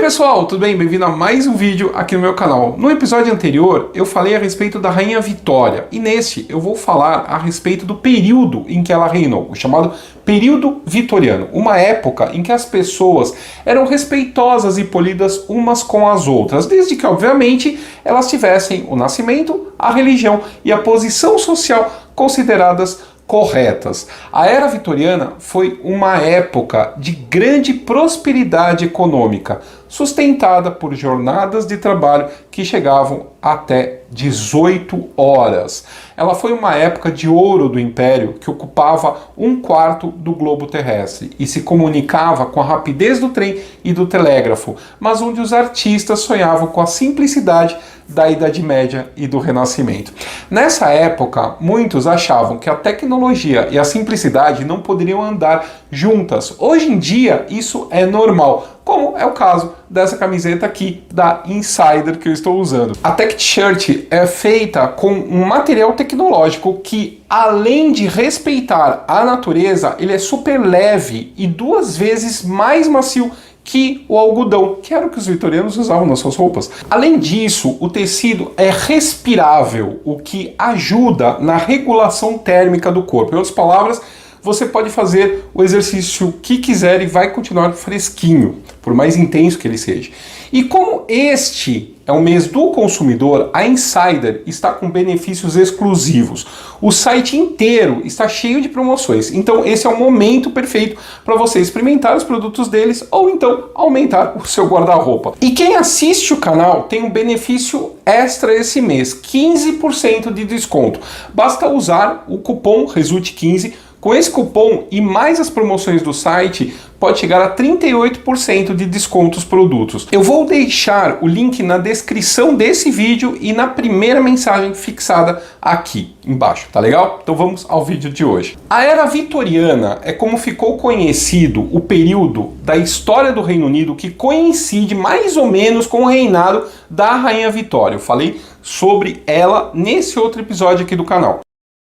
pessoal, tudo bem? Bem-vindo a mais um vídeo aqui no meu canal. No episódio anterior eu falei a respeito da Rainha Vitória e neste eu vou falar a respeito do período em que ela reinou, o chamado período vitoriano, uma época em que as pessoas eram respeitosas e polidas umas com as outras, desde que obviamente elas tivessem o nascimento, a religião e a posição social consideradas corretas. A Era Vitoriana foi uma época de grande prosperidade econômica, sustentada por jornadas de trabalho que chegavam até 18 horas. Ela foi uma época de ouro do Império que ocupava 1/4 do globo terrestre e se comunicava com a rapidez do trem e do telégrafo, mas onde os artistas sonhavam com a simplicidade da Idade Média e do Renascimento. Nessa época, muitos achavam que a tecnologia e a simplicidade não poderiam andar juntas. Hoje em dia, isso é normal, como é o caso dessa camiseta aqui da Insider que eu estou usando. A Tech T-shirt é feita com um material tecnológico que, além de respeitar a natureza, ele é super leve e 2 vezes mais macio que o algodão, que era o que os vitorianos usavam nas suas roupas. Além disso, o tecido é respirável, o que ajuda na regulação térmica do corpo. Em outras palavras, você pode fazer o exercício que quiser e vai continuar fresquinho, por mais intenso que ele seja. E como este é o mês do consumidor, a Insider está com benefícios exclusivos. O site inteiro está cheio de promoções, então esse é o momento perfeito para você experimentar os produtos deles ou então aumentar o seu guarda-roupa. E quem assiste o canal tem um benefício extra esse mês, 15% de desconto. Basta usar o cupom RESULTE15. Com esse cupom e mais as promoções do site, pode chegar a 38% de desconto os produtos. Eu vou deixar o link na descrição desse vídeo e na primeira mensagem fixada aqui embaixo, tá legal? Então vamos ao vídeo de hoje. A Era Vitoriana é como ficou conhecido o período da história do Reino Unido que coincide mais ou menos com o reinado da Rainha Vitória. Eu falei sobre ela nesse outro episódio aqui do canal.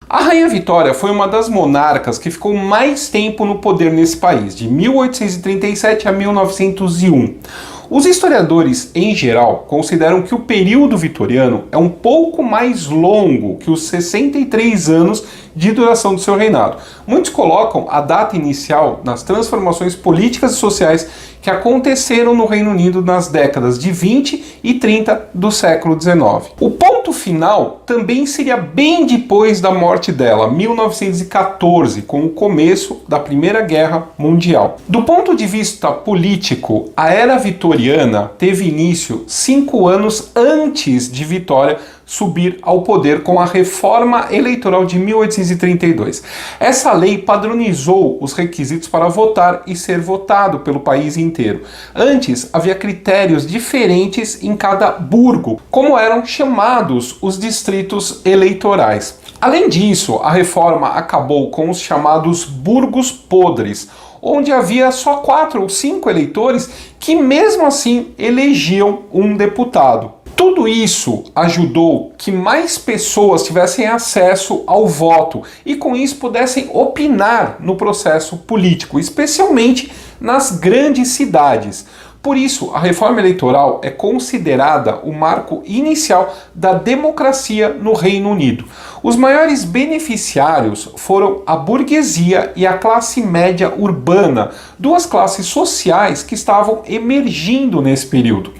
A Rainha Vitória foi uma das monarcas que ficou mais tempo no poder nesse país, de 1837 a 1901. Os historiadores, em geral, consideram que o período vitoriano é um pouco mais longo que os 63 anos de duração do seu reinado. Muitos colocam a data inicial nas transformações políticas e sociais que aconteceram no Reino Unido nas décadas de 20 e 30 do século XIX. O ponto final também seria bem depois da morte dela, 1914, com o começo da Primeira Guerra Mundial. Do ponto de vista político, a Era Vitoriana teve início 5 anos antes de Vitória subir ao poder com a Reforma Eleitoral de 1832. Essa lei padronizou os requisitos para votar e ser votado pelo país inteiro. Antes, havia critérios diferentes em cada burgo, como eram chamados os distritos eleitorais. Além disso, a reforma acabou com os chamados burgos podres, onde havia só 4 ou 5 eleitores que mesmo assim elegiam um deputado. Tudo isso ajudou que mais pessoas tivessem acesso ao voto e com isso pudessem opinar no processo político, especialmente nas grandes cidades. Por isso, a reforma eleitoral é considerada o marco inicial da democracia no Reino Unido. Os maiores beneficiários foram a burguesia e a classe média urbana, 2 classes sociais que estavam emergindo nesse período.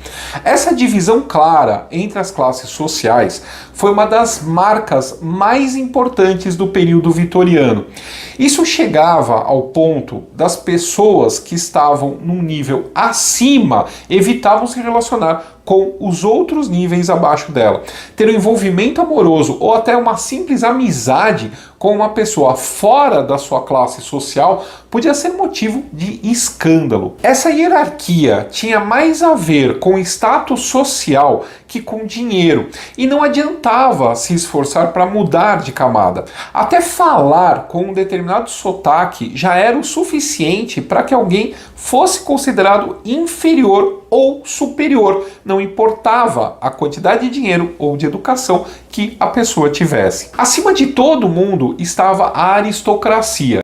Essa divisão clara entre as classes sociais foi uma das marcas mais importantes do período vitoriano. Isso chegava ao ponto das pessoas que estavam num nível acima evitavam se relacionar com os outros níveis abaixo dela. Ter um envolvimento amoroso ou até uma simples amizade com uma pessoa fora da sua classe social podia ser motivo de escândalo. Essa hierarquia tinha mais a ver com status social que com dinheiro e não adiantava se esforçar para mudar de camada. Até falar com um determinado sotaque já era o suficiente para que alguém fosse considerado inferior ou superior. Não importava a quantidade de dinheiro ou de educação que a pessoa tivesse. Acima de todo mundo estava a aristocracia.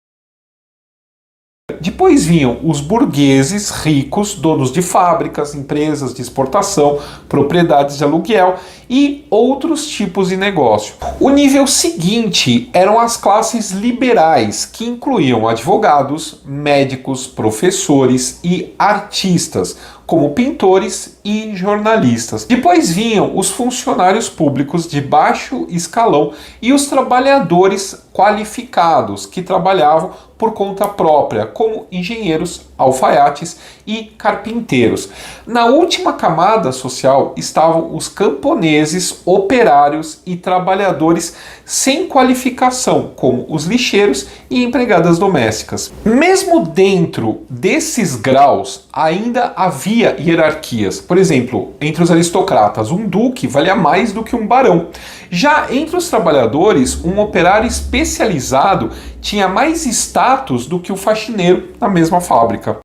Depois vinham os burgueses ricos, donos de fábricas, empresas de exportação, propriedades de aluguel e outros tipos de negócio. O nível seguinte eram as classes liberais, que incluíam advogados, médicos, professores e artistas, como pintores e jornalistas. Depois vinham os funcionários públicos de baixo escalão e os trabalhadores qualificados, que trabalhavam por conta própria, como engenheiros, alfaiates e carpinteiros. Na última camada social estavam os camponeses, operários e trabalhadores sem qualificação, como os lixeiros e empregadas domésticas. Mesmo dentro desses graus, ainda havia hierarquias. Por exemplo, entre os aristocratas, um duque valia mais do que um barão. Já entre os trabalhadores, um operário especializado tinha mais status do que o faxineiro na mesma fábrica.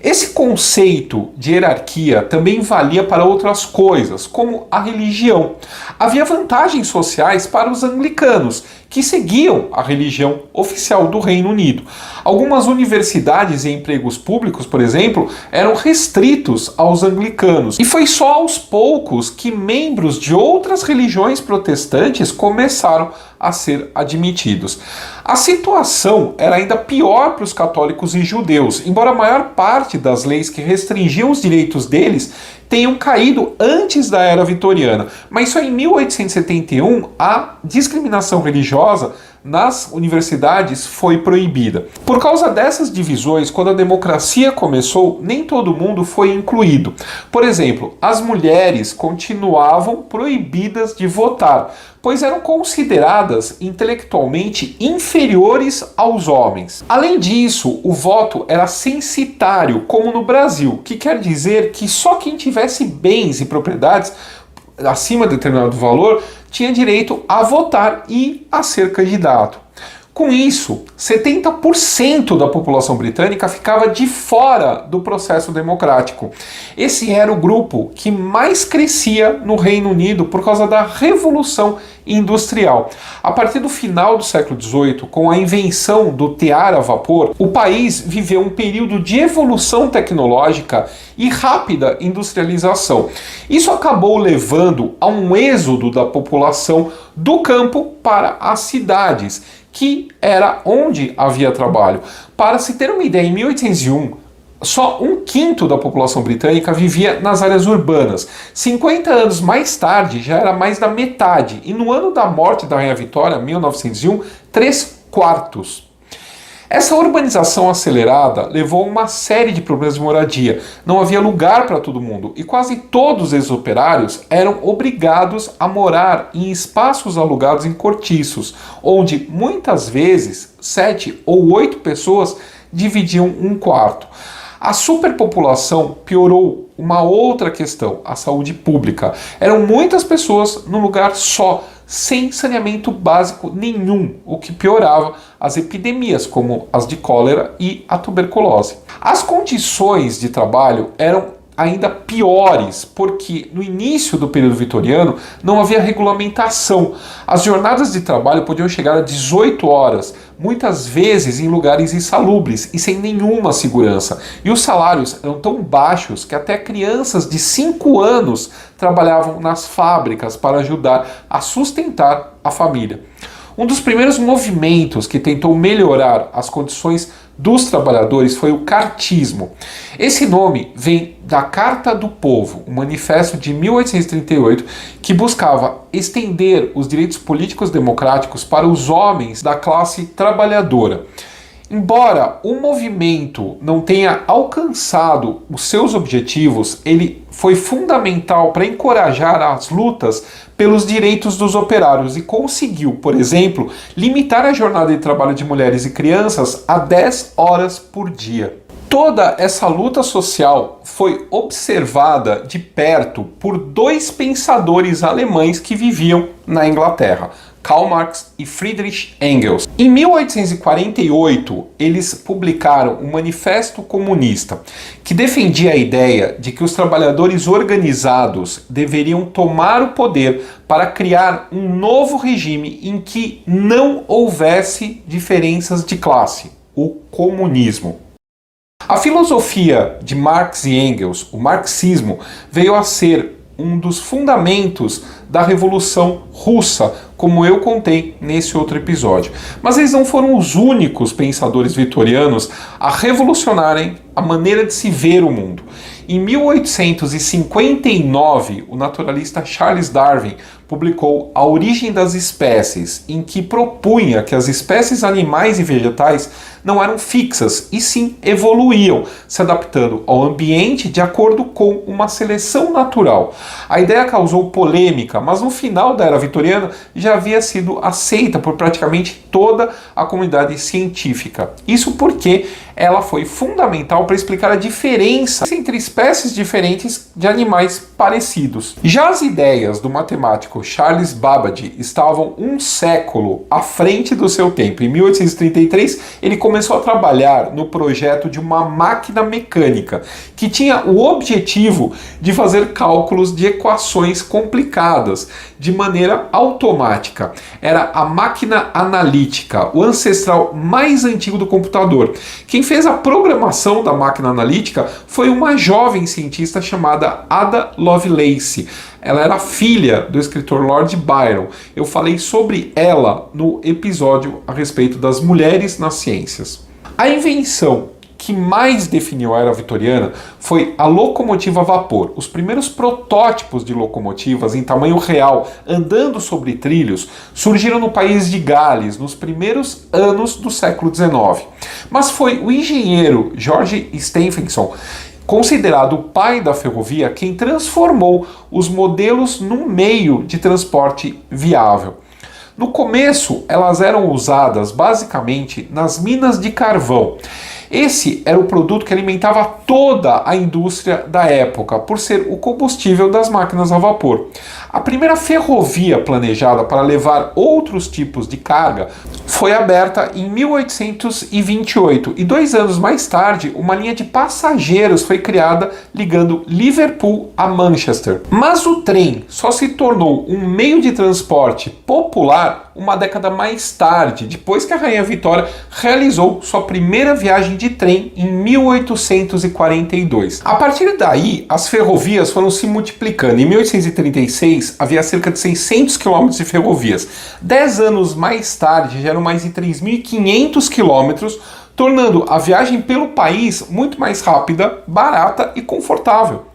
Esse conceito de hierarquia também valia para outras coisas, como a religião. Havia vantagens sociais para os anglicanos, que seguiam a religião oficial do Reino Unido. Algumas universidades e empregos públicos, por exemplo, eram restritos aos anglicanos. E foi só aos poucos que membros de outras religiões protestantes começaram a ser admitidos. A situação era ainda pior para os católicos e judeus, embora a maior parte das leis que restringiam os direitos deles tenham caído antes da Era Vitoriana. Mas só em 1871 a discriminação religiosa nas universidades foi proibida. Por causa dessas divisões, quando a democracia começou, nem todo mundo foi incluído. Por exemplo, as mulheres continuavam proibidas de votar, pois eram consideradas intelectualmente inferiores aos homens. Além disso, o voto era censitário, como no Brasil, que quer dizer que só quem tivesse bens e propriedades acima de determinado valor tinha direito a votar e a ser candidato. Com isso, 70% da população britânica ficava de fora do processo democrático. Esse era o grupo que mais crescia no Reino Unido por causa da Revolução Industrial. A partir do final do século XVIII, com a invenção do tear a vapor, o país viveu um período de evolução tecnológica e rápida industrialização. Isso acabou levando a um êxodo da população do campo para as cidades, que era onde havia trabalho. Para se ter uma ideia, em 1801, só 1/5 da população britânica vivia nas áreas urbanas. 50 anos mais tarde, já era mais da metade. E no ano da morte da Rainha Vitória, 1901, 3/4. Essa urbanização acelerada levou a uma série de problemas de moradia. Não havia lugar para todo mundo e quase todos os operários eram obrigados a morar em espaços alugados em cortiços, onde muitas vezes 7 ou 8 pessoas dividiam um quarto. A superpopulação piorou uma outra questão, a saúde pública. Eram muitas pessoas num lugar só, sem saneamento básico nenhum, o que piorava as epidemias, como as de cólera e a tuberculose. As condições de trabalho eram ainda piores, porque no início do período vitoriano não havia regulamentação. As jornadas de trabalho podiam chegar a 18 horas, muitas vezes em lugares insalubres e sem nenhuma segurança. E os salários eram tão baixos que até crianças de 5 anos trabalhavam nas fábricas para ajudar a sustentar a família. Um dos primeiros movimentos que tentou melhorar as condições dos trabalhadores foi o cartismo. Esse nome vem da Carta do Povo, um manifesto de 1838 que buscava estender os direitos políticos democráticos para os homens da classe trabalhadora. Embora o movimento não tenha alcançado os seus objetivos, ele foi fundamental para encorajar as lutas pelos direitos dos operários e conseguiu, por exemplo, limitar a jornada de trabalho de mulheres e crianças a 10 horas por dia. Toda essa luta social foi observada de perto por 2 pensadores alemães que viviam na Inglaterra, Karl Marx e Friedrich Engels. Em 1848, eles publicaram o Manifesto Comunista, que defendia a ideia de que os trabalhadores organizados deveriam tomar o poder para criar um novo regime em que não houvesse diferenças de classe, o comunismo. A filosofia de Marx e Engels, o marxismo, veio a ser um dos fundamentos da Revolução Russa, como eu contei nesse outro episódio. Mas eles não foram os únicos pensadores vitorianos a revolucionarem a maneira de se ver o mundo. Em 1859, o naturalista Charles Darwin publicou A Origem das Espécies, em que propunha que as espécies animais e vegetais não eram fixas, e sim evoluíam, se adaptando ao ambiente de acordo com uma seleção natural. A ideia causou polêmica, mas no final da era vitoriana já havia sido aceita por praticamente toda a comunidade científica. Isso porque ela foi fundamental para explicar a diferença entre espécies diferentes de animais parecidos. Já as ideias do matemático Charles Babbage estavam um século à frente do seu tempo. Em 1833, ele começou a trabalhar no projeto de uma máquina mecânica que tinha o objetivo de fazer cálculos de equações complicadas de maneira automática. Era a máquina analítica, o ancestral mais antigo do computador. Quem fez a programação da máquina analítica foi uma jovem cientista chamada Ada Lovelace. Ela era filha do escritor Lord Byron. Eu falei sobre ela no episódio a respeito das mulheres nas ciências. A invenção que mais definiu a era vitoriana foi a locomotiva a vapor. Os primeiros protótipos de locomotivas em tamanho real, andando sobre trilhos, surgiram no país de Gales nos primeiros anos do século XIX. Mas foi o engenheiro George Stephenson, considerado o pai da ferrovia, quem transformou os modelos num meio de transporte viável. No começo, elas eram usadas basicamente nas minas de carvão. Esse era o produto que alimentava toda a indústria da época, por ser o combustível das máquinas a vapor. A primeira ferrovia planejada para levar outros tipos de carga foi aberta em 1828 e 2 anos mais tarde, uma linha de passageiros foi criada ligando Liverpool a Manchester. Mas o trem só se tornou um meio de transporte popular uma década mais tarde, depois que a Rainha Vitória realizou sua primeira viagem de trem em 1842. A partir daí, as ferrovias foram se multiplicando. Em 1836, havia cerca de 600 quilômetros de ferrovias. 10 anos mais tarde, já eram mais de 3.500 quilômetros, tornando a viagem pelo país muito mais rápida, barata e confortável.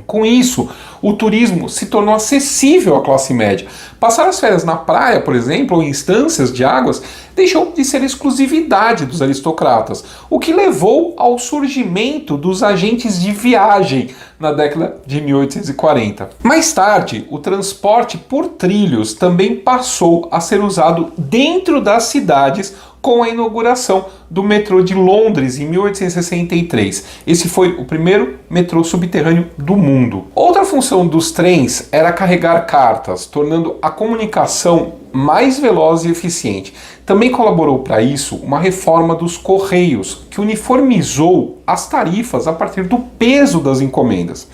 Com isso, o turismo se tornou acessível à classe média. Passar as férias na praia, por exemplo, ou em estâncias de águas, deixou de ser exclusividade dos aristocratas, o que levou ao surgimento dos agentes de viagem na década de 1840. Mais tarde, o transporte por trilhos também passou a ser usado dentro das cidades com a inauguração do metrô de Londres em 1863. Esse foi o primeiro metrô subterrâneo do mundo. Outra função dos trens era carregar cartas, tornando a comunicação mais veloz e eficiente. Também colaborou para isso uma reforma dos Correios, que uniformizou as tarifas a partir do peso das encomendas.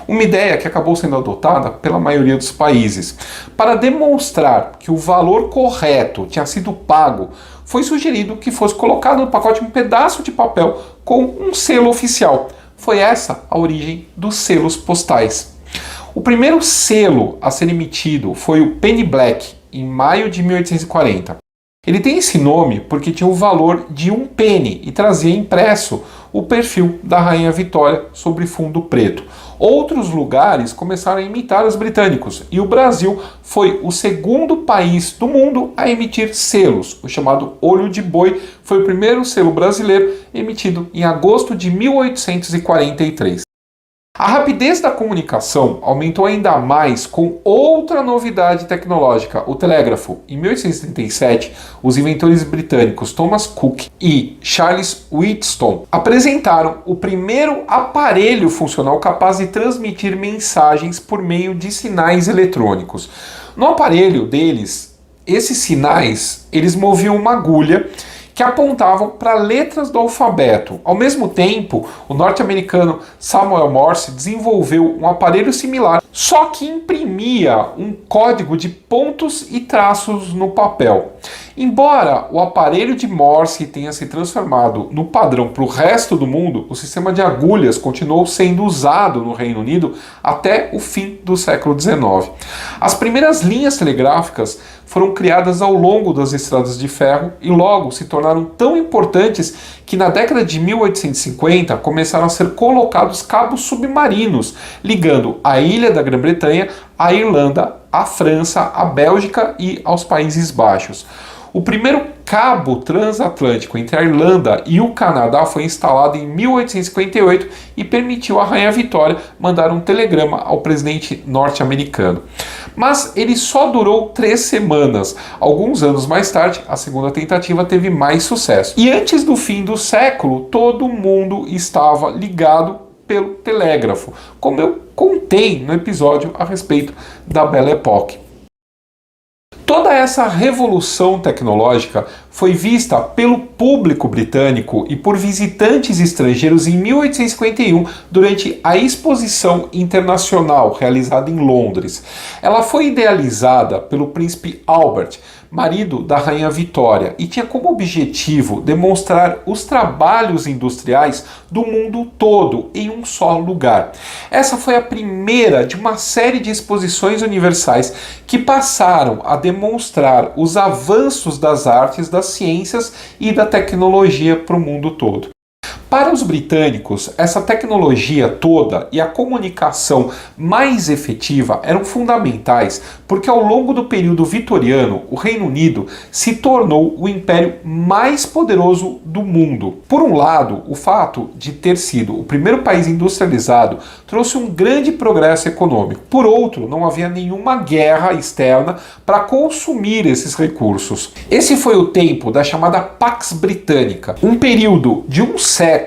Uma ideia que acabou sendo adotada pela maioria dos países. Para demonstrar que o valor correto tinha sido pago, foi sugerido que fosse colocado no pacote um pedaço de papel com um selo oficial. Foi essa a origem dos selos postais. O primeiro selo a ser emitido foi o Penny Black, em maio de 1840. Ele tem esse nome porque tinha o valor de 1 penny e trazia impresso o perfil da Rainha Vitória sobre fundo preto. Outros lugares começaram a imitar os britânicos e o Brasil foi o segundo país do mundo a emitir selos. O chamado Olho de Boi foi o primeiro selo brasileiro emitido em agosto de 1843. A rapidez da comunicação aumentou ainda mais com outra novidade tecnológica, o telégrafo. Em 1837, os inventores britânicos Thomas Cook e Charles Wheatstone apresentaram o primeiro aparelho funcional capaz de transmitir mensagens por meio de sinais eletrônicos. No aparelho deles, esses sinais, eles moviam uma agulha que apontavam para letras do alfabeto. Ao mesmo tempo, o norte-americano Samuel Morse desenvolveu um aparelho similar, só que imprimia um código de pontos e traços no papel. Embora o aparelho de Morse tenha se transformado no padrão para o resto do mundo, o sistema de agulhas continuou sendo usado no Reino Unido até o fim do século XIX. As primeiras linhas telegráficas foram criadas ao longo das estradas de ferro e logo se tornaram tão importantes que na década de 1850 começaram a ser colocados cabos submarinos ligando a ilha da Grã-Bretanha à Irlanda, à França, à Bélgica e aos Países Baixos. O primeiro cabo transatlântico entre a Irlanda e o Canadá foi instalado em 1858 e permitiu à Rainha Vitória mandar um telegrama ao presidente norte-americano. Mas ele só durou 3 semanas. Alguns anos mais tarde, a segunda tentativa teve mais sucesso. E antes do fim do século, todo mundo estava ligado pelo telégrafo, como eu contei no episódio a respeito da Belle Époque. Toda essa revolução tecnológica foi vista pelo público britânico e por visitantes estrangeiros em 1851 durante a Exposição Internacional realizada em Londres. Ela foi idealizada pelo príncipe Albert, marido da Rainha Vitória, e tinha como objetivo demonstrar os trabalhos industriais do mundo todo em um só lugar. Essa foi a primeira de uma série de exposições universais que passaram a demonstrar os avanços das artes, das ciências e da tecnologia para o mundo todo. Para os britânicos, essa tecnologia toda e a comunicação mais efetiva eram fundamentais porque ao longo do período vitoriano, o Reino Unido se tornou o império mais poderoso do mundo. Por um lado, o fato de ter sido o primeiro país industrializado trouxe um grande progresso econômico. Por outro, não havia nenhuma guerra externa para consumir esses recursos. Esse foi o tempo da chamada Pax Britânica, um período de um século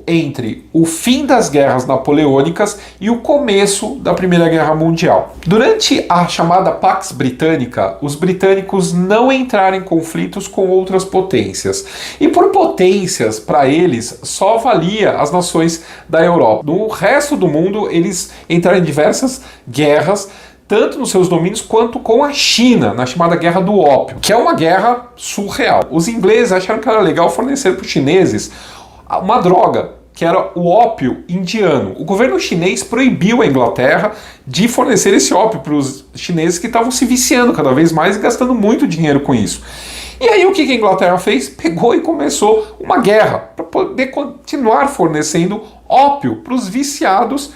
entre o fim das guerras napoleônicas e o começo da Primeira Guerra Mundial. Durante a chamada Pax Britânica, os britânicos não entraram em conflitos com outras potências. E por potências, para eles, só valia as nações da Europa. No resto do mundo, eles entraram em diversas guerras, tanto nos seus domínios quanto com a China, na chamada Guerra do Ópio, que é uma guerra surreal. Os ingleses acharam que era legal fornecer para os chineses uma droga, que era o ópio indiano. O governo chinês proibiu a Inglaterra de fornecer esse ópio para os chineses que estavam se viciando cada vez mais e gastando muito dinheiro com isso. E aí o que a Inglaterra fez? Pegou e começou uma guerra para poder continuar fornecendo ópio para os viciados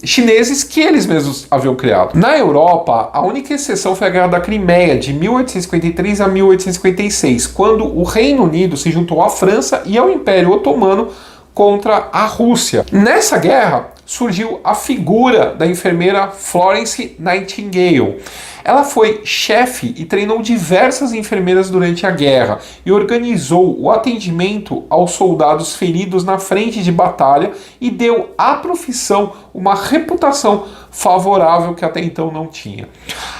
chineses que eles mesmos haviam criado. Na Europa, a única exceção foi a Guerra da Crimeia, de 1853 a 1856, quando o Reino Unido se juntou à França e ao Império Otomano contra a Rússia. Nessa guerra surgiu a figura da enfermeira Florence Nightingale. Ela foi chefe e treinou diversas enfermeiras durante a guerra e organizou o atendimento aos soldados feridos na frente de batalha e deu à profissão uma reputação favorável que até então não tinha.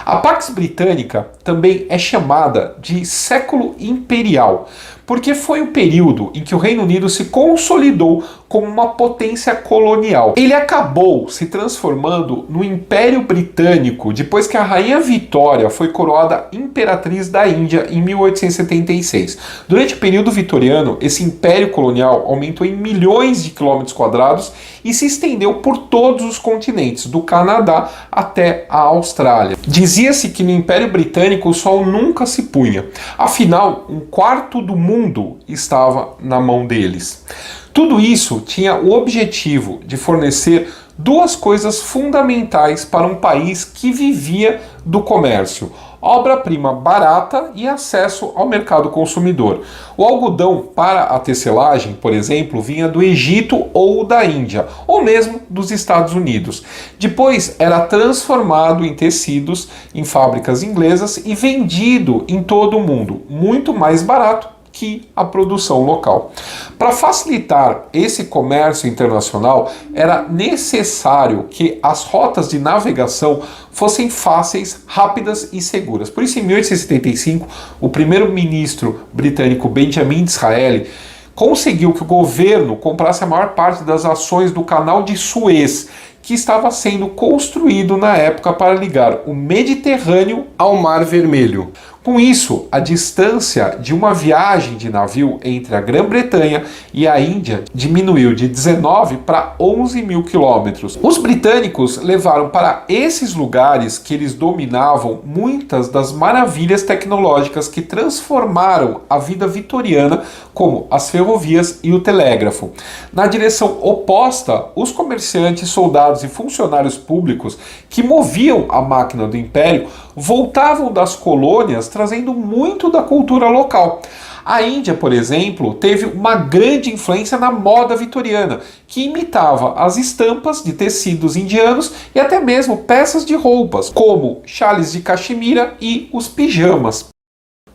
A Pax Britânica também é chamada de século imperial, porque foi o período em que o Reino Unido se consolidou como uma potência colonial. Ele acabou se transformando no Império Britânico depois que a Rainha Vitória foi coroada Imperatriz da Índia em 1876. Durante o período vitoriano, esse império colonial aumentou em milhões de quilômetros quadrados e se estendeu por todos os continentes, do Canadá até a Austrália. Dizia-se que no Império Britânico o sol nunca se punha, afinal, 1/4 do mundo estava na mão deles. Tudo isso tinha o objetivo de fornecer duas coisas fundamentais para um país que vivia do comércio: obra-prima barata e acesso ao mercado consumidor. O algodão para a tecelagem, por exemplo, vinha do Egito ou da Índia, ou mesmo dos Estados Unidos. Depois era transformado em tecidos em fábricas inglesas e vendido em todo o mundo, muito mais barato que a produção local. Para facilitar esse comércio internacional, era necessário que as rotas de navegação fossem fáceis, rápidas e seguras. Por isso, em 1875, o primeiro-ministro britânico Benjamin Disraeli conseguiu que o governo comprasse a maior parte das ações do Canal de Suez, que estava sendo construído na época para ligar o Mediterrâneo ao Mar Vermelho. Com isso, a distância de uma viagem de navio entre a Grã-Bretanha e a Índia diminuiu de 19 para 11 mil quilômetros. Os britânicos levaram para esses lugares que eles dominavam muitas das maravilhas tecnológicas que transformaram a vida vitoriana, como as ferrovias e o telégrafo. Na direção oposta, os comerciantes, soldados e funcionários públicos que moviam a máquina do império voltavam das colônias trazendo muito da cultura local. A Índia, por exemplo, teve uma grande influência na moda vitoriana, que imitava as estampas de tecidos indianos e até mesmo peças de roupas, como chales de caxemira e os pijamas.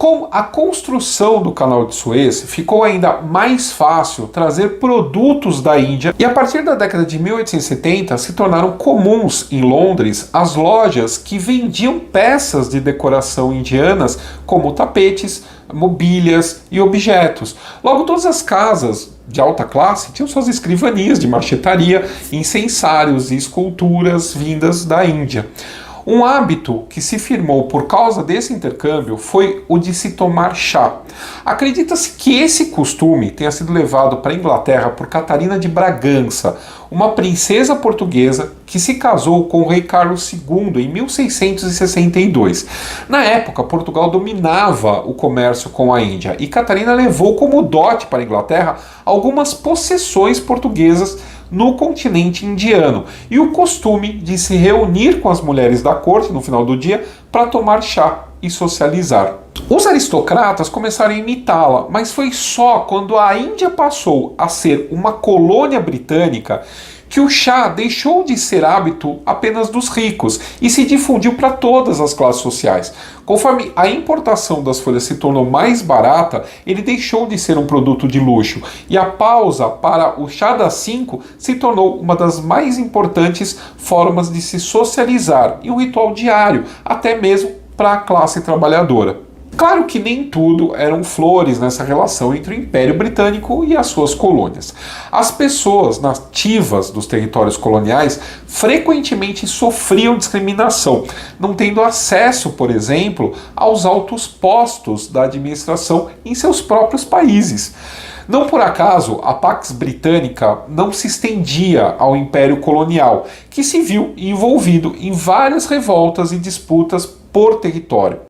Com a construção do Canal de Suez, ficou ainda mais fácil trazer produtos da Índia e a partir da década de 1870 se tornaram comuns em Londres as lojas que vendiam peças de decoração indianas como tapetes, mobílias e objetos. Logo, todas as casas de alta classe tinham suas escrivanias de marchetaria, incensários e esculturas vindas da Índia. Um hábito que se firmou por causa desse intercâmbio foi o de se tomar chá. Acredita-se que esse costume tenha sido levado para a Inglaterra por Catarina de Bragança, uma princesa portuguesa que se casou com o rei Carlos II em 1662. Na época, Portugal dominava o comércio com a Índia e Catarina levou como dote para a Inglaterra algumas possessões portuguesas no continente indiano e o costume de se reunir com as mulheres da corte no final do dia para tomar chá e socializar. Os aristocratas começaram a imitá-la, mas foi só quando a Índia passou a ser uma colônia britânica que o chá deixou de ser hábito apenas dos ricos e se difundiu para todas as classes sociais. Conforme a importação das folhas se tornou mais barata, ele deixou de ser um produto de luxo e a pausa para o chá das 5 se tornou uma das mais importantes formas de se socializar e um ritual diário, até mesmo para a classe trabalhadora. Claro que nem tudo eram flores nessa relação entre o Império Britânico e as suas colônias. As pessoas nativas dos territórios coloniais frequentemente sofriam discriminação, não tendo acesso, por exemplo, aos altos postos da administração em seus próprios países. Não por acaso, a Pax Britânica não se estendia ao Império Colonial, que se viu envolvido em várias revoltas e disputas por território.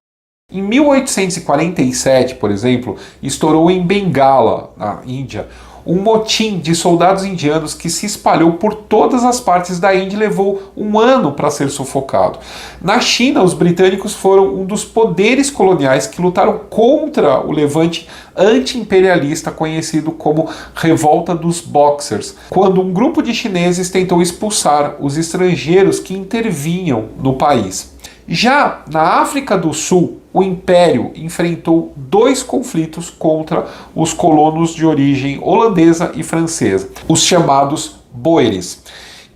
Em 1847, por exemplo, estourou em Bengala, na Índia, um motim de soldados indianos que se espalhou por todas as partes da Índia e levou um ano para ser sufocado. Na China, os britânicos foram um dos poderes coloniais que lutaram contra o levante anti-imperialista conhecido como Revolta dos Boxers, quando um grupo de chineses tentou expulsar os estrangeiros que intervinham no país. Já na África do Sul, o Império enfrentou dois conflitos contra os colonos de origem holandesa e francesa, os chamados Boeres,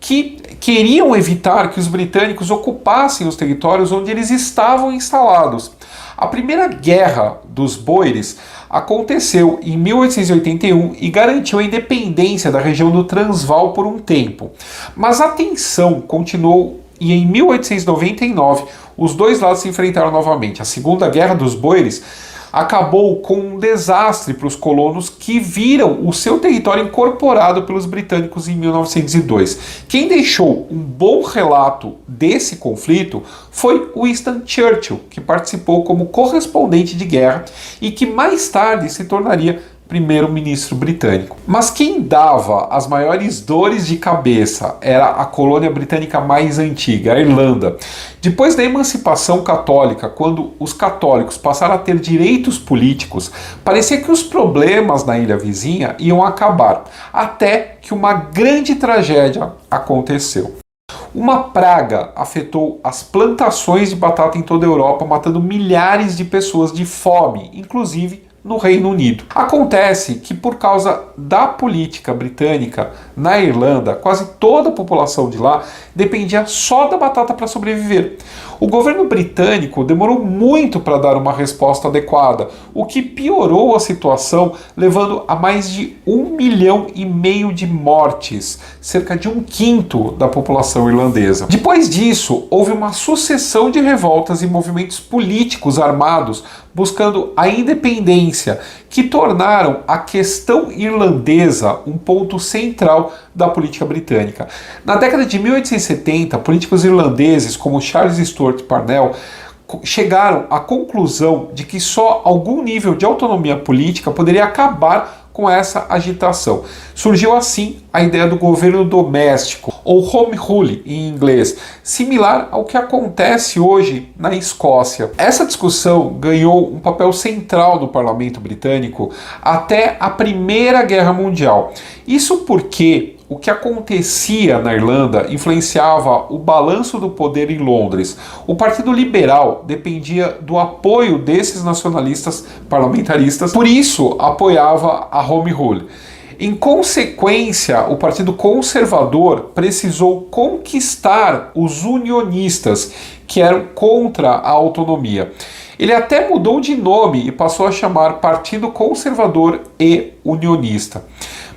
que queriam evitar que os britânicos ocupassem os territórios onde eles estavam instalados. A primeira guerra dos Boeres aconteceu em 1881 e garantiu a independência da região do Transvaal por um tempo, mas a tensão continuou. E em 1899, os dois lados se enfrentaram novamente. A Segunda Guerra dos Boeres acabou com um desastre para os colonos que viram o seu território incorporado pelos britânicos em 1902. Quem deixou um bom relato desse conflito foi Winston Churchill, que participou como correspondente de guerra e que mais tarde se tornaria primeiro-ministro britânico. Mas quem dava as maiores dores de cabeça era a colônia britânica mais antiga, a Irlanda. Depois da emancipação católica, quando os católicos passaram a ter direitos políticos, parecia que os problemas na ilha vizinha iam acabar, até que uma grande tragédia aconteceu. Uma praga afetou as plantações de batata em toda a Europa, matando milhares de pessoas de fome, inclusive no Reino Unido. Acontece que por causa da política britânica na Irlanda, quase toda a população de lá dependia só da batata para sobreviver. O governo britânico demorou muito para dar uma resposta adequada, o que piorou a situação, levando a mais de 1,5 milhão de mortes, cerca de 1/5 da população irlandesa. Depois disso, houve uma sucessão de revoltas e movimentos políticos armados buscando a independência, que tornaram a questão irlandesa um ponto central da política britânica. Na década de 1870, políticos irlandeses como Charles Sturt Parnell chegaram à conclusão de que só algum nível de autonomia política poderia acabar com essa agitação. Surgiu assim a ideia do governo doméstico, ou Home Rule em inglês, similar ao que acontece hoje na Escócia. Essa discussão ganhou um papel central no parlamento britânico até a Primeira Guerra Mundial. Isso porque o que acontecia na Irlanda influenciava o balanço do poder em Londres. O Partido Liberal dependia do apoio desses nacionalistas parlamentaristas, por isso apoiava a Home Rule. Em consequência, o Partido Conservador precisou conquistar os unionistas, que eram contra a autonomia. Ele até mudou de nome e passou a chamar Partido Conservador e Unionista.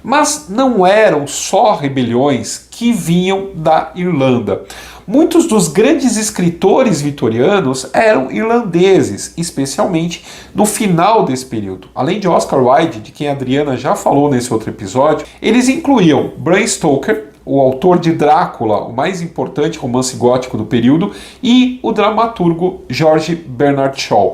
Mas não eram só rebeliões que vinham da Irlanda. Muitos dos grandes escritores vitorianos eram irlandeses, especialmente no final desse período. Além de Oscar Wilde, de quem a Adriana já falou nesse outro episódio, eles incluíam Bram Stoker, o autor de Drácula, o mais importante romance gótico do período, e o dramaturgo George Bernard Shaw.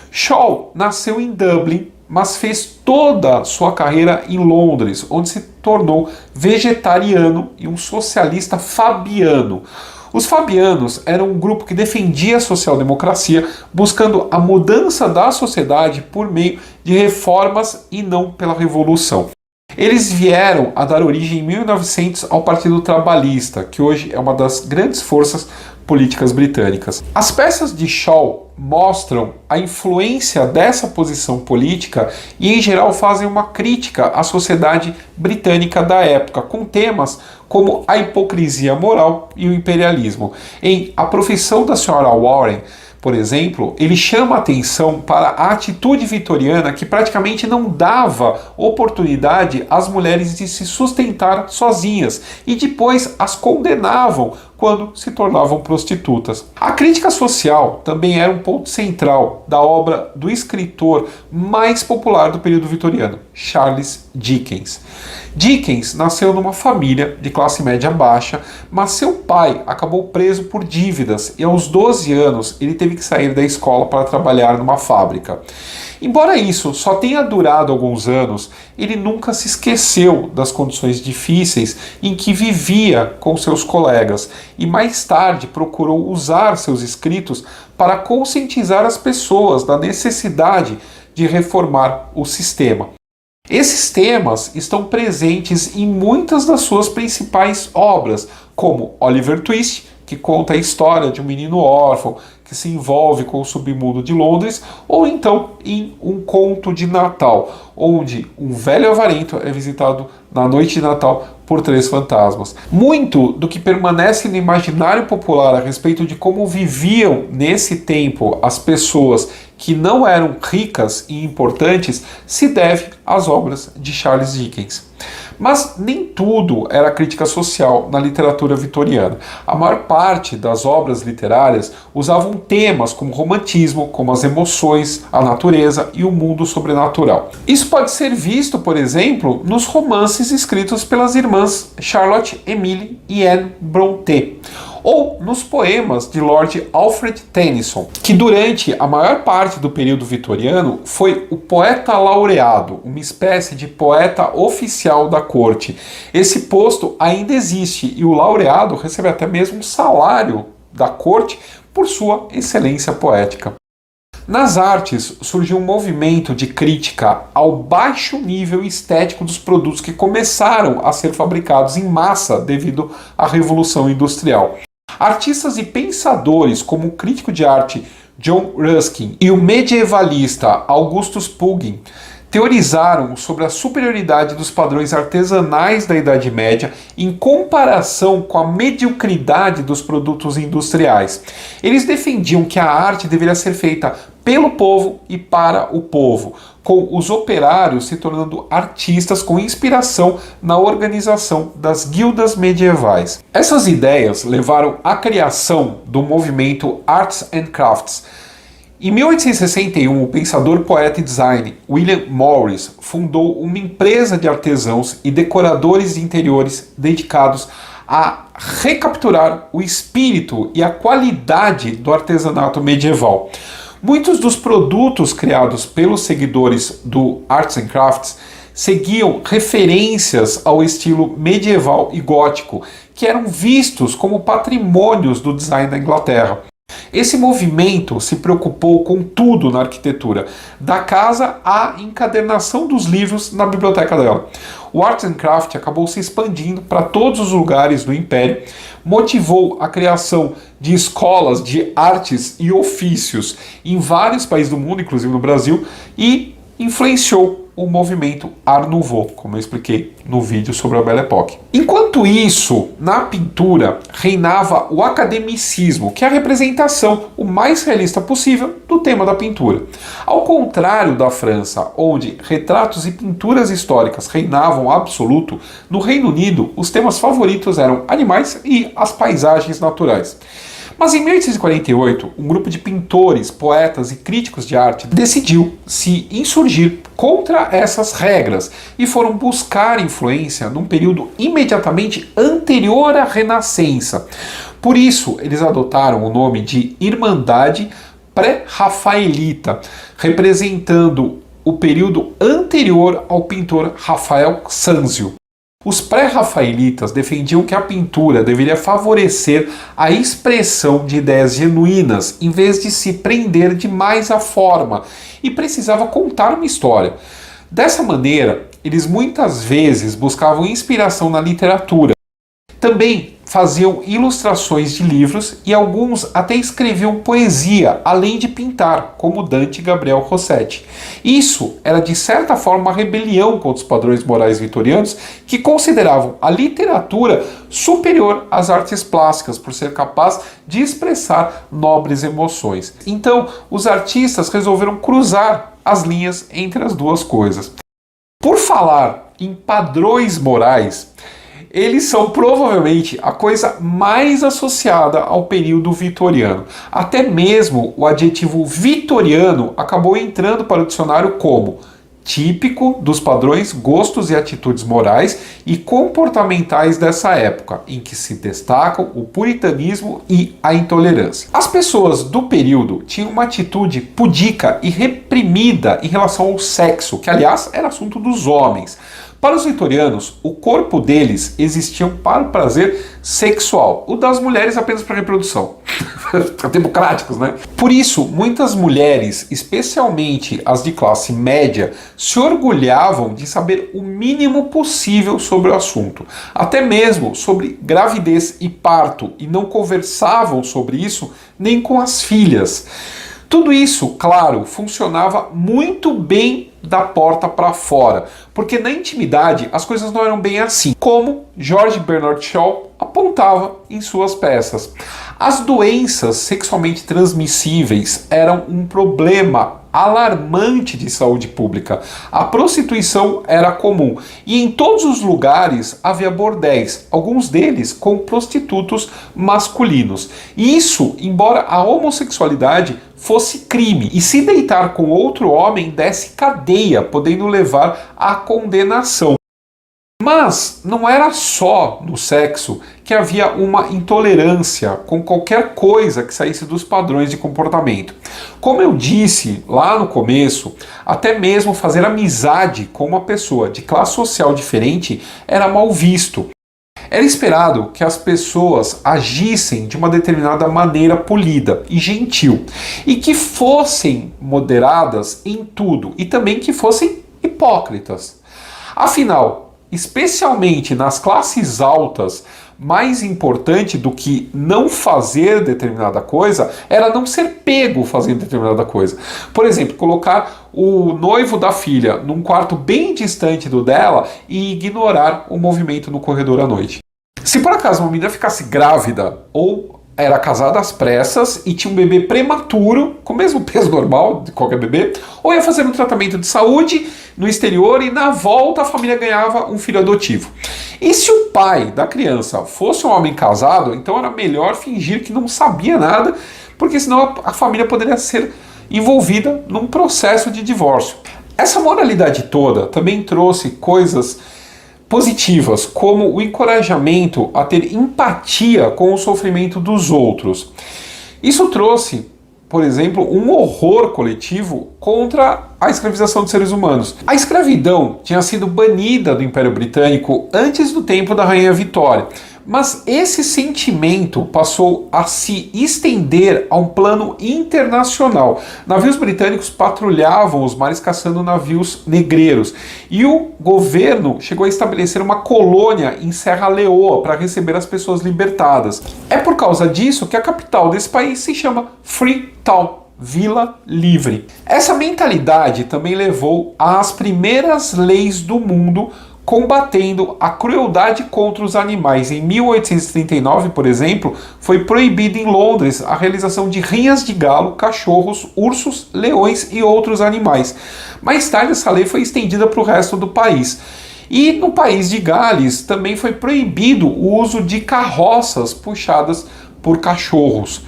Shaw nasceu em Dublin, mas fez toda a sua carreira em Londres, onde se tornou vegetariano e um socialista fabiano. Os fabianos eram um grupo que defendia a social-democracia, buscando a mudança da sociedade por meio de reformas e não pela revolução. Eles vieram a dar origem em 1900 ao Partido Trabalhista, que hoje é uma das grandes forças políticas britânicas. As peças de Shaw mostram a influência dessa posição política e, em geral, fazem uma crítica à sociedade britânica da época, com temas como a hipocrisia moral e o imperialismo. Em A Profissão da Sra. Warren, por exemplo, ele chama atenção para a atitude vitoriana que praticamente não dava oportunidade às mulheres de se sustentar sozinhas e depois as condenavam quando se tornavam prostitutas. A crítica social também era um ponto central da obra do escritor mais popular do período vitoriano, Charles Dickens. Dickens nasceu numa família de classe média baixa, mas seu pai acabou preso por dívidas e aos 12 anos ele teve que sair da escola para trabalhar numa fábrica. Embora isso só tenha durado alguns anos, ele nunca se esqueceu das condições difíceis em que vivia com seus colegas e mais tarde procurou usar seus escritos para conscientizar as pessoas da necessidade de reformar o sistema. Esses temas estão presentes em muitas das suas principais obras, como Oliver Twist, que conta a história de um menino órfão que se envolve com o submundo de Londres, ou então em Um Conto de Natal, onde um velho avarento é visitado na noite de Natal por 3 fantasmas. Muito do que permanece no imaginário popular a respeito de como viviam nesse tempo as pessoas que não eram ricas e importantes se deve às obras de Charles Dickens. Mas nem tudo era crítica social na literatura vitoriana. A maior parte das obras literárias usavam temas como romantismo, como as emoções, a natureza e o mundo sobrenatural. Isso pode ser visto, por exemplo, nos romances escritos pelas irmãs Charlotte Emily e Anne Brontë, ou nos poemas de Lord Alfred Tennyson, que durante a maior parte do período vitoriano foi o poeta laureado, uma espécie de poeta oficial da corte. Esse posto ainda existe e o laureado recebe até mesmo um salário da corte por sua excelência poética. Nas artes surgiu um movimento de crítica ao baixo nível estético dos produtos que começaram a ser fabricados em massa devido à Revolução Industrial. Artistas e pensadores como o crítico de arte John Ruskin e o medievalista Augustus Pugin teorizaram sobre a superioridade dos padrões artesanais da Idade Média em comparação com a mediocridade dos produtos industriais. Eles defendiam que a arte deveria ser feita pelo povo e para o povo, com os operários se tornando artistas com inspiração na organização das guildas medievais. Essas ideias levaram à criação do movimento Arts and Crafts. Em 1861, o pensador, poeta e designer William Morris fundou uma empresa de artesãos e decoradores de interiores dedicados a recapturar o espírito e a qualidade do artesanato medieval. Muitos dos produtos criados pelos seguidores do Arts and Crafts seguiam referências ao estilo medieval e gótico, que eram vistos como patrimônios do design da Inglaterra. Esse movimento se preocupou com tudo na arquitetura, da casa à encadernação dos livros na biblioteca dela. O Arts and Craft acabou se expandindo para todos os lugares do Império, motivou a criação de escolas de artes e ofícios em vários países do mundo, inclusive no Brasil, e influenciou o movimento Art Nouveau, como eu expliquei no vídeo sobre a Belle Époque. Enquanto isso, na pintura reinava o academicismo, que é a representação o mais realista possível do tema da pintura. Ao contrário da França, onde retratos e pinturas históricas reinavam absoluto, no Reino Unido os temas favoritos eram animais e as paisagens naturais. Mas em 1848, um grupo de pintores, poetas e críticos de arte decidiu se insurgir contra essas regras e foram buscar influência num período imediatamente anterior à Renascença. Por isso, eles adotaram o nome de Irmandade Pré-Rafaelita, representando o período anterior ao pintor Rafael Sanzio. Os pré-rafaelitas defendiam que a pintura deveria favorecer a expressão de ideias genuínas, em vez de se prender demais à forma, e precisava contar uma história. Dessa maneira, eles muitas vezes buscavam inspiração na literatura. Também faziam ilustrações de livros e alguns até escreviam poesia, além de pintar, como Dante e Gabriel Rossetti. Isso era de certa forma uma rebelião contra os padrões morais vitorianos, que consideravam a literatura superior às artes plásticas, por ser capaz de expressar nobres emoções. Então, os artistas resolveram cruzar as linhas entre as duas coisas. Por falar em padrões morais, eles são provavelmente a coisa mais associada ao período vitoriano. Até mesmo o adjetivo vitoriano acabou entrando para o dicionário como típico dos padrões, gostos e atitudes morais e comportamentais dessa época, em que se destacam o puritanismo e a intolerância. As pessoas do período tinham uma atitude pudica e reprimida em relação ao sexo, que aliás era assunto dos homens. Para os vitorianos, o corpo deles existia para o prazer sexual, o das mulheres apenas para reprodução. Democráticos, né? Por isso, muitas mulheres, especialmente as de classe média, se orgulhavam de saber o mínimo possível sobre o assunto, até mesmo sobre gravidez e parto, e não conversavam sobre isso nem com as filhas. Tudo isso, claro, funcionava muito bem da porta para fora, porque na intimidade as coisas não eram bem assim, como George Bernard Shaw apontava em suas peças. As doenças sexualmente transmissíveis eram um problema alarmante de saúde pública. A prostituição era comum e em todos os lugares havia bordéis, alguns deles com prostitutos masculinos. Isso, embora a homossexualidade fosse crime e se deitar com outro homem desse cadeia, podendo levar à condenação. Mas não era só no sexo que havia uma intolerância com qualquer coisa que saísse dos padrões de comportamento. Como eu disse lá no começo, até mesmo fazer amizade com uma pessoa de classe social diferente era mal visto. Era esperado que as pessoas agissem de uma determinada maneira polida e gentil, e que fossem moderadas em tudo, e também que fossem hipócritas. Afinal, especialmente nas classes altas, mais importante do que não fazer determinada coisa era não ser pego fazendo determinada coisa. Por exemplo, colocar o noivo da filha num quarto bem distante do dela e ignorar o movimento no corredor à noite. Se por acaso uma menina ficasse grávida ou era casada às pressas e tinha um bebê prematuro, com o mesmo peso normal de qualquer bebê, ou ia fazer um tratamento de saúde no exterior e na volta a família ganhava um filho adotivo. E se o pai da criança fosse um homem casado, então era melhor fingir que não sabia nada, porque senão a família poderia ser envolvida num processo de divórcio. Essa moralidade toda também trouxe coisas positivas, como o encorajamento a ter empatia com o sofrimento dos outros. Isso trouxe, por exemplo, um horror coletivo contra a escravização de seres humanos. A escravidão tinha sido banida do Império Britânico antes do tempo da Rainha Vitória, mas esse sentimento passou a se estender a um plano internacional. Navios britânicos patrulhavam os mares caçando navios negreiros e o governo chegou a estabelecer uma colônia em Serra Leoa para receber as pessoas libertadas. É por causa disso que a capital desse país se chama Freetown, Vila Livre. Essa mentalidade também levou às primeiras leis do mundo combatendo a crueldade contra os animais. Em 1839, por exemplo, foi proibido em Londres a realização de rinhas de galo, cachorros, ursos, leões e outros animais. Mais tarde, essa lei foi estendida para o resto do país. E no país de Gales também foi proibido o uso de carroças puxadas por cachorros.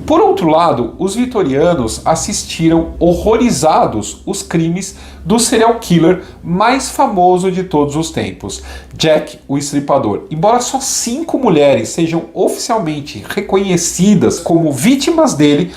Por outro lado, os vitorianos assistiram horrorizados os crimes do serial killer mais famoso de todos os tempos, Jack o Estripador. Embora só 5 mulheres sejam oficialmente reconhecidas como vítimas dele,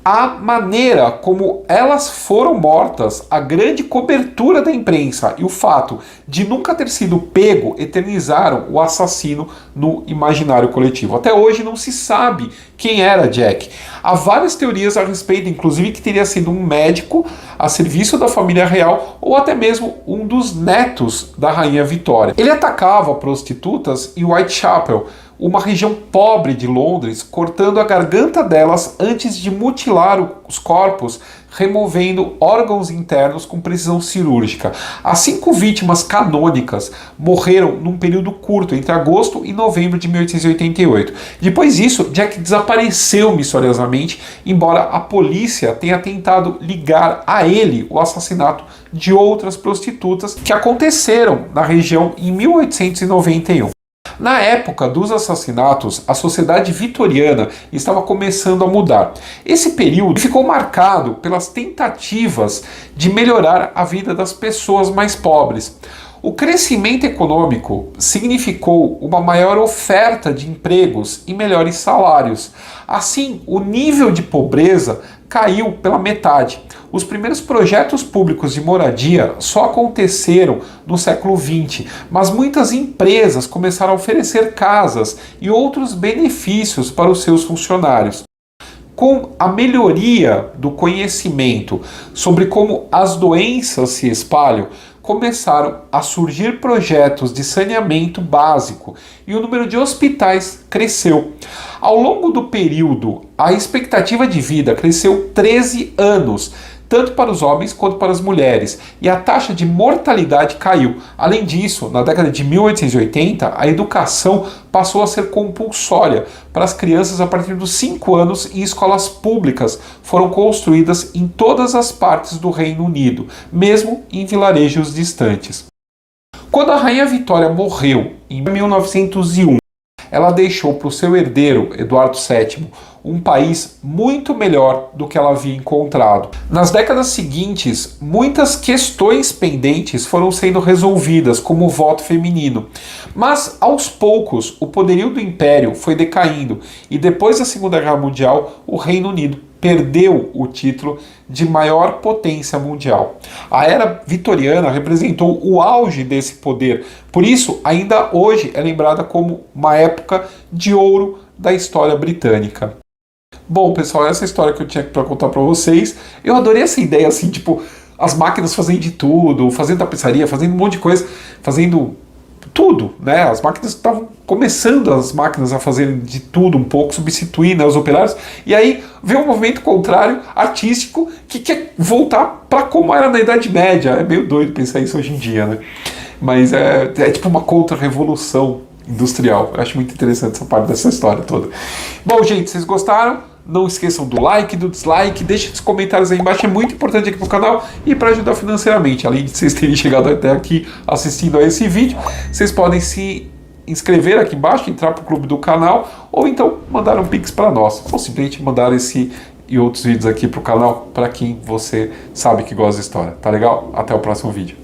a maneira como elas foram mortas, a grande cobertura da imprensa e o fato de nunca ter sido pego eternizaram o assassino no imaginário coletivo. Até hoje não se sabe quem era Jack. Há várias teorias a respeito, inclusive que teria sido um médico a serviço da família real ou até mesmo um dos netos da Rainha Vitória. Ele atacava prostitutas em Whitechapel, uma região pobre de Londres, cortando a garganta delas antes de mutilar os corpos, removendo órgãos internos com precisão cirúrgica. As 5 vítimas canônicas morreram num período curto, entre agosto e novembro de 1888. Depois disso, Jack desapareceu misteriosamente, embora a polícia tenha tentado ligar a ele o assassinato de outras prostitutas que aconteceram na região em 1891. Na época dos assassinatos, a sociedade vitoriana estava começando a mudar. Esse período ficou marcado pelas tentativas de melhorar a vida das pessoas mais pobres. O crescimento econômico significou uma maior oferta de empregos e melhores salários. Assim, o nível de pobreza caiu pela metade. Os primeiros projetos públicos de moradia só aconteceram no século XX, mas muitas empresas começaram a oferecer casas e outros benefícios para os seus funcionários. Com a melhoria do conhecimento sobre como as doenças se espalham, começaram a surgir projetos de saneamento básico e o número de hospitais cresceu. Ao longo do período, a expectativa de vida cresceu 13 anos, tanto para os homens quanto para as mulheres, e a taxa de mortalidade caiu. Além disso, na década de 1880, a educação passou a ser compulsória para as crianças a partir dos 5 anos e escolas públicas foram construídas em todas as partes do Reino Unido, mesmo em vilarejos distantes. Quando a Rainha Vitória morreu em 1901, ela deixou para o seu herdeiro, Eduardo VII, um país muito melhor do que ela havia encontrado. Nas décadas seguintes, muitas questões pendentes foram sendo resolvidas, como o voto feminino. Mas, aos poucos, o poderio do Império foi decaindo e depois da Segunda Guerra Mundial, o Reino Unido perdeu o título de maior potência mundial. A era vitoriana representou o auge desse poder, por isso, ainda hoje é lembrada como uma época de ouro da história britânica. Bom, pessoal, essa é a história que eu tinha para contar para vocês. Eu adorei essa ideia, assim, tipo, as máquinas fazendo de tudo, fazendo tapeçaria, fazendo um monte de coisa, fazendo tudo, né? As máquinas estavam começando, as máquinas a fazerem de tudo um pouco, substituir, né, os operários, e aí vem um movimento contrário, artístico, que quer voltar para como era na Idade Média. É meio doido pensar isso hoje em dia, né? Mas é tipo uma contra-revolução industrial. Eu acho muito interessante essa parte dessa história toda. Bom, gente, vocês gostaram? Não esqueçam do like, do dislike, deixem os comentários aí embaixo, é muito importante aqui pro canal e para ajudar financeiramente. Além de vocês terem chegado até aqui assistindo a esse vídeo, vocês podem se inscrever aqui embaixo, entrar pro clube do canal, ou então mandar um pix para nós, ou simplesmente mandar esse e outros vídeos aqui pro canal para quem você sabe que gosta da história. Tá legal? Até o próximo vídeo.